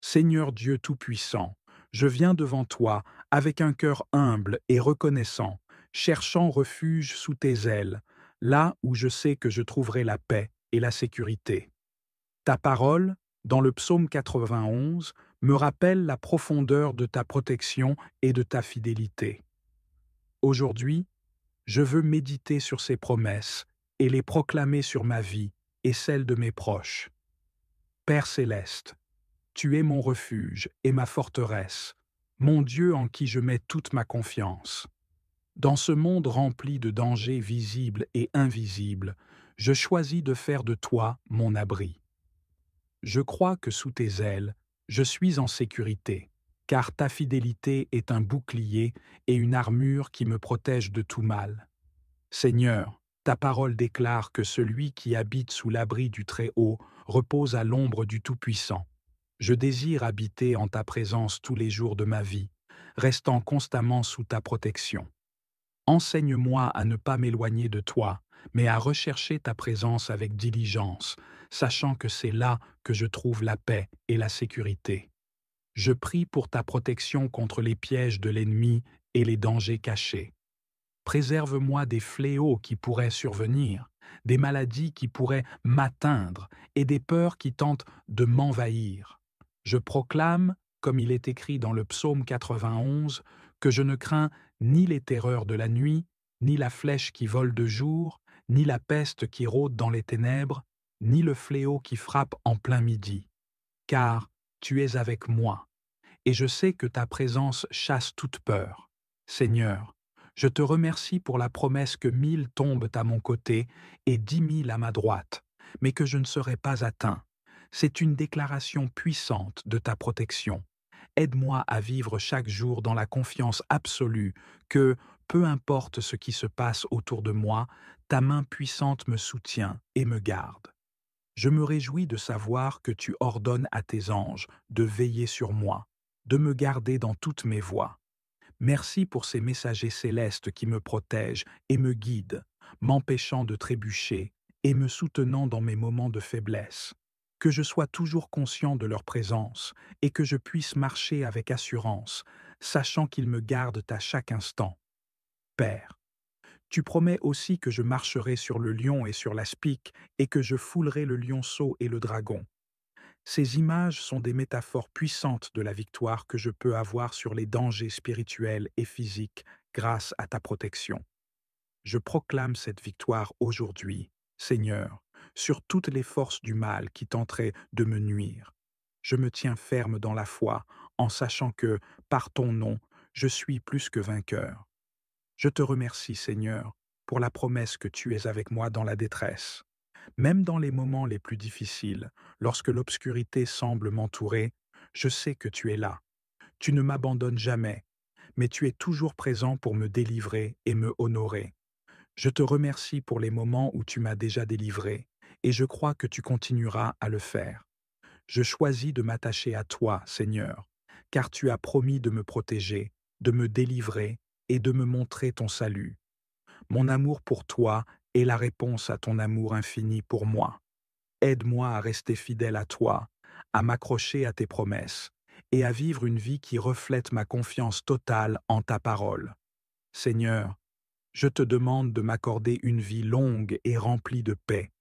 Seigneur Dieu Tout-Puissant, je viens devant toi avec un cœur humble et reconnaissant, cherchant refuge sous tes ailes, là où je sais que je trouverai la paix et la sécurité. Ta parole, dans le psaume 91, me rappelle la profondeur de ta protection et de ta fidélité. Aujourd'hui, je veux méditer sur ces promesses et les proclamer sur ma vie et celle de mes proches. Père céleste, tu es mon refuge et ma forteresse, mon Dieu en qui je mets toute ma confiance. Dans ce monde rempli de dangers visibles et invisibles, je choisis de faire de toi mon abri. Je crois que sous tes ailes, je suis en sécurité, car ta fidélité est un bouclier et une armure qui me protège de tout mal. Seigneur, ta parole déclare que celui qui habite sous l'abri du Très-Haut repose à l'ombre du Tout-Puissant. Je désire habiter en ta présence tous les jours de ma vie, restant constamment sous ta protection. Enseigne-moi à ne pas m'éloigner de toi, mais à rechercher ta présence avec diligence, sachant que c'est là que je trouve la paix et la sécurité. Je prie pour ta protection contre les pièges de l'ennemi et les dangers cachés. Préserve-moi des fléaux qui pourraient survenir, des maladies qui pourraient m'atteindre et des peurs qui tentent de m'envahir. Je proclame, comme il est écrit dans le psaume 91, que je ne crains ni les terreurs de la nuit, ni la flèche qui vole de jour, ni la peste qui rôde dans les ténèbres, ni le fléau qui frappe en plein midi. Car tu es avec moi, et je sais que ta présence chasse toute peur. Seigneur, je te remercie pour la promesse que 1000 tombent à mon côté et 10 000 à ma droite, mais que je ne serai pas atteint. C'est une déclaration puissante de ta protection. Aide-moi à vivre chaque jour dans la confiance absolue que, peu importe ce qui se passe autour de moi, ta main puissante me soutient et me garde. Je me réjouis de savoir que tu ordonnes à tes anges de veiller sur moi, de me garder dans toutes mes voies. Merci pour ces messagers célestes qui me protègent et me guident, m'empêchant de trébucher et me soutenant dans mes moments de faiblesse. Que je sois toujours conscient de leur présence et que je puisse marcher avec assurance, sachant qu'ils me gardent à chaque instant. Père, tu promets aussi que je marcherai sur le lion et sur l'aspic et que je foulerai le lionceau et le dragon. Ces images sont des métaphores puissantes de la victoire que je peux avoir sur les dangers spirituels et physiques grâce à ta protection. Je proclame cette victoire aujourd'hui, Seigneur, sur toutes les forces du mal qui tenteraient de me nuire. Je me tiens ferme dans la foi en sachant que, par ton nom, je suis plus que vainqueur. Je te remercie, Seigneur, pour la promesse que tu es avec moi dans la détresse. Même dans les moments les plus difficiles, lorsque l'obscurité semble m'entourer, je sais que tu es là. Tu ne m'abandonnes jamais, mais tu es toujours présent pour me délivrer et me honorer. Je te remercie pour les moments où tu m'as déjà délivré, et je crois que tu continueras à le faire. Je choisis de m'attacher à toi, Seigneur, car tu as promis de me protéger, de me délivrer et de me montrer ton salut. Mon amour pour toi est la réponse à ton amour infini pour moi. Aide-moi à rester fidèle à toi, à m'accrocher à tes promesses et à vivre une vie qui reflète ma confiance totale en ta parole. Seigneur, je te demande de m'accorder une vie longue et remplie de paix,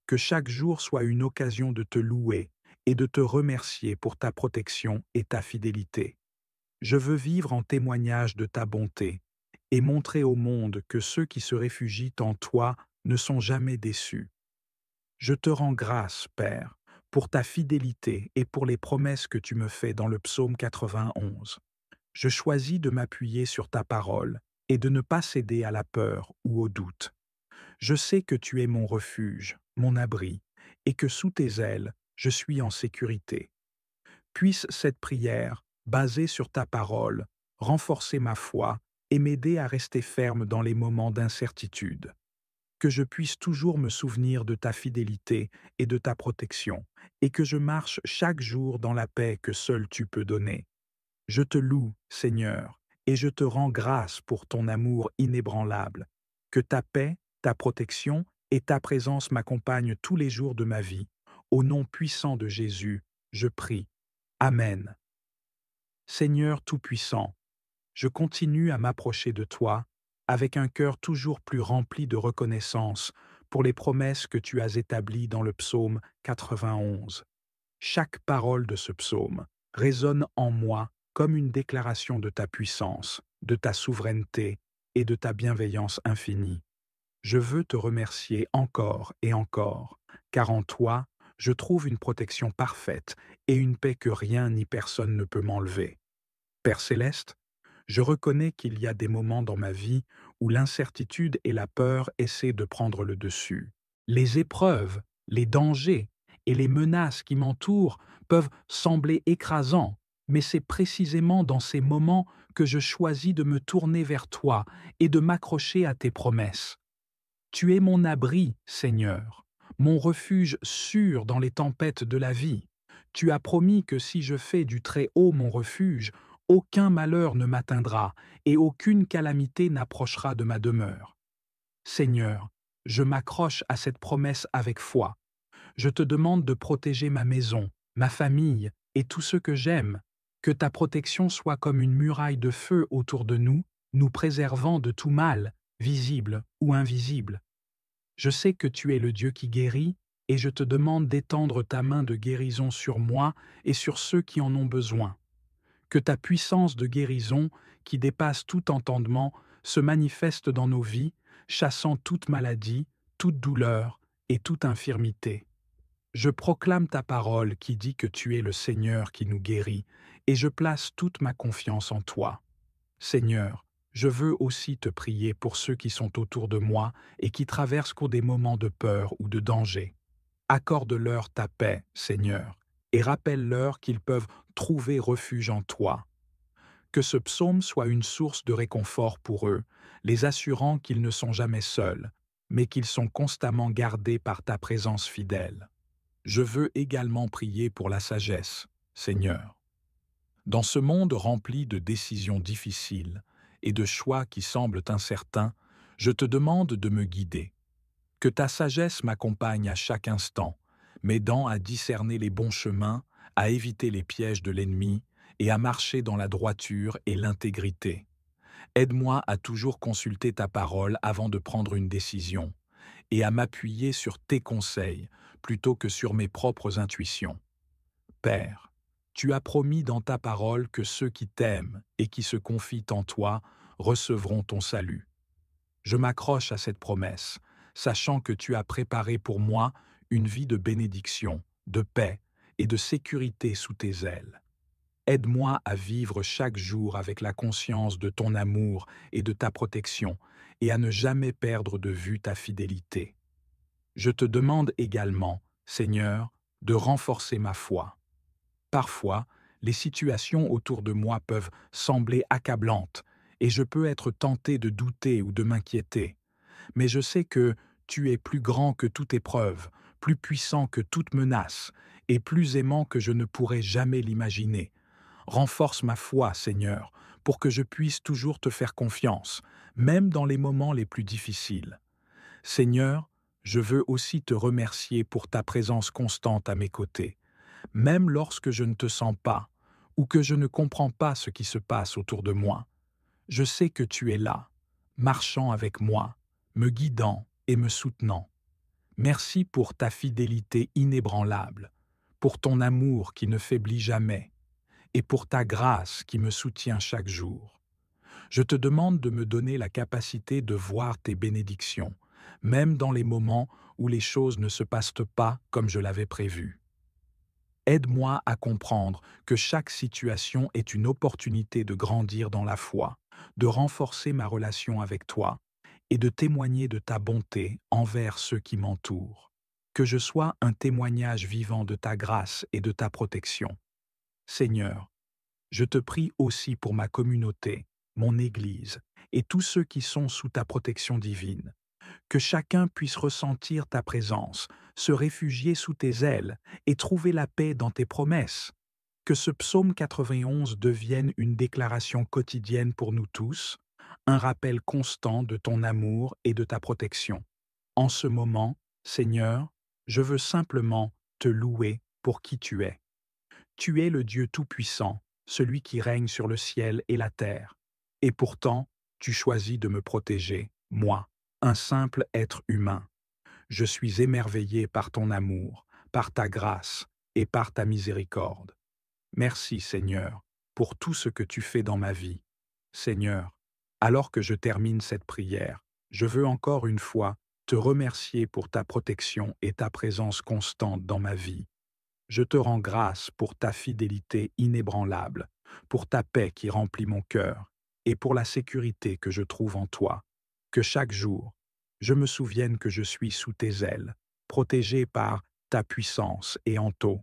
que chaque jour soit une occasion de te louer et de te remercier pour ta protection et ta fidélité. Je veux vivre en témoignage de ta bonté et montrer au monde que ceux qui se réfugient en toi ne sont jamais déçus. Je te rends grâce, Père, pour ta fidélité et pour les promesses que tu me fais dans le psaume 91. Je choisis de m'appuyer sur ta parole et de ne pas céder à la peur ou au doute. Je sais que tu es mon refuge, mon abri, et que sous tes ailes, je suis en sécurité. Puisse cette prière, basée sur ta parole, renforcer ma foi et m'aider à rester ferme dans les moments d'incertitude. Que je puisse toujours me souvenir de ta fidélité et de ta protection, et que je marche chaque jour dans la paix que seul tu peux donner. Je te loue, Seigneur, et je te rends grâce pour ton amour inébranlable. Que ta paix, ta protection et ta présence m'accompagnent tous les jours de ma vie. Au nom puissant de Jésus, je prie. Amen. Seigneur Tout-Puissant, je continue à m'approcher de toi avec un cœur toujours plus rempli de reconnaissance pour les promesses que tu as établies dans le psaume 91. Chaque parole de ce psaume résonne en moi comme une déclaration de ta puissance, de ta souveraineté et de ta bienveillance infinie. Je veux te remercier encore et encore, car en toi, je trouve une protection parfaite et une paix que rien ni personne ne peut m'enlever. Père céleste, je reconnais qu'il y a des moments dans ma vie où l'incertitude et la peur essaient de prendre le dessus. Les épreuves, les dangers et les menaces qui m'entourent peuvent sembler écrasants, mais c'est précisément dans ces moments que je choisis de me tourner vers toi et de m'accrocher à tes promesses. Tu es mon abri, Seigneur, mon refuge sûr dans les tempêtes de la vie. Tu as promis que si je fais du Très-Haut mon refuge, aucun malheur ne m'atteindra et aucune calamité n'approchera de ma demeure. Seigneur, je m'accroche à cette promesse avec foi. Je te demande de protéger ma maison, ma famille et tous ceux que j'aime, que ta protection soit comme une muraille de feu autour de nous, nous préservant de tout mal, visible ou invisible. Je sais que tu es le Dieu qui guérit, et je te demande d'étendre ta main de guérison sur moi et sur ceux qui en ont besoin. Que ta puissance de guérison, qui dépasse tout entendement, se manifeste dans nos vies, chassant toute maladie, toute douleur et toute infirmité. Je proclame ta parole qui dit que tu es le Seigneur qui nous guérit, et je place toute ma confiance en toi. Seigneur, je veux aussi te prier pour ceux qui sont autour de moi et qui traversent des moments de peur ou de danger. Accorde-leur ta paix, Seigneur, et rappelle-leur qu'ils peuvent trouver refuge en toi. Que ce psaume soit une source de réconfort pour eux, les assurant qu'ils ne sont jamais seuls, mais qu'ils sont constamment gardés par ta présence fidèle. Je veux également prier pour la sagesse, Seigneur. Dans ce monde rempli de décisions difficiles et de choix qui semblent incertains, je te demande de me guider. Que ta sagesse m'accompagne à chaque instant, m'aidant à discerner les bons chemins, à éviter les pièges de l'ennemi et à marcher dans la droiture et l'intégrité. Aide-moi à toujours consulter ta parole avant de prendre une décision et à m'appuyer sur tes conseils plutôt que sur mes propres intuitions. Père, tu as promis dans ta parole que ceux qui t'aiment et qui se confient en toi recevront ton salut. Je m'accroche à cette promesse, sachant que tu as préparé pour moi une vie de bénédiction, de paix et de sécurité sous tes ailes. Aide-moi à vivre chaque jour avec la conscience de ton amour et de ta protection, et à ne jamais perdre de vue ta fidélité. Je te demande également, Seigneur, de renforcer ma foi. Parfois, les situations autour de moi peuvent sembler accablantes et je peux être tenté de douter ou de m'inquiéter. Mais je sais que tu es plus grand que toute épreuve, plus puissant que toute menace et plus aimant que je ne pourrais jamais l'imaginer. Renforce ma foi, Seigneur, pour que je puisse toujours te faire confiance, même dans les moments les plus difficiles. Seigneur, je veux aussi te remercier pour ta présence constante à mes côtés. Même lorsque je ne te sens pas ou que je ne comprends pas ce qui se passe autour de moi, je sais que tu es là, marchant avec moi, me guidant et me soutenant. Merci pour ta fidélité inébranlable, pour ton amour qui ne faiblit jamais, et pour ta grâce qui me soutient chaque jour. Je te demande de me donner la capacité de voir tes bénédictions, même dans les moments où les choses ne se passent pas comme je l'avais prévu. Aide-moi à comprendre que chaque situation est une opportunité de grandir dans la foi, de renforcer ma relation avec toi et de témoigner de ta bonté envers ceux qui m'entourent. Que je sois un témoignage vivant de ta grâce et de ta protection. Seigneur, je te prie aussi pour ma communauté, mon Église et tous ceux qui sont sous ta protection divine. Que chacun puisse ressentir ta présence, se réfugier sous tes ailes et trouver la paix dans tes promesses. Que ce psaume 91 devienne une déclaration quotidienne pour nous tous, un rappel constant de ton amour et de ta protection. En ce moment, Seigneur, je veux simplement te louer pour qui tu es. Tu es le Dieu Tout-Puissant, celui qui règne sur le ciel et la terre. Et pourtant, tu choisis de me protéger, moi, un simple être humain. Je suis émerveillé par ton amour, par ta grâce et par ta miséricorde. Merci, Seigneur, pour tout ce que tu fais dans ma vie. Seigneur, alors que je termine cette prière, je veux encore une fois te remercier pour ta protection et ta présence constante dans ma vie. Je te rends grâce pour ta fidélité inébranlable, pour ta paix qui remplit mon cœur, et pour la sécurité que je trouve en toi. Que chaque jour, je me souvienne que je suis sous tes ailes, protégé par ta puissance et en taux.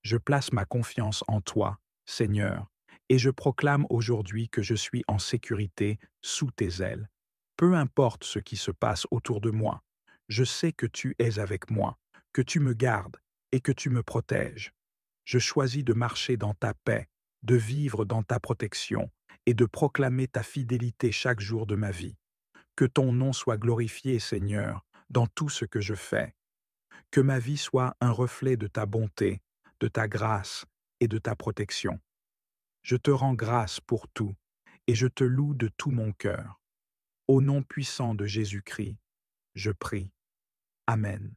Je place ma confiance en toi, Seigneur, et je proclame aujourd'hui que je suis en sécurité sous tes ailes. Peu importe ce qui se passe autour de moi, je sais que tu es avec moi, que tu me gardes et que tu me protèges. Je choisis de marcher dans ta paix, de vivre dans ta protection et de proclamer ta fidélité chaque jour de ma vie. Que ton nom soit glorifié, Seigneur, dans tout ce que je fais. Que ma vie soit un reflet de ta bonté, de ta grâce et de ta protection. Je te rends grâce pour tout, et je te loue de tout mon cœur. Au nom puissant de Jésus-Christ, je prie. Amen.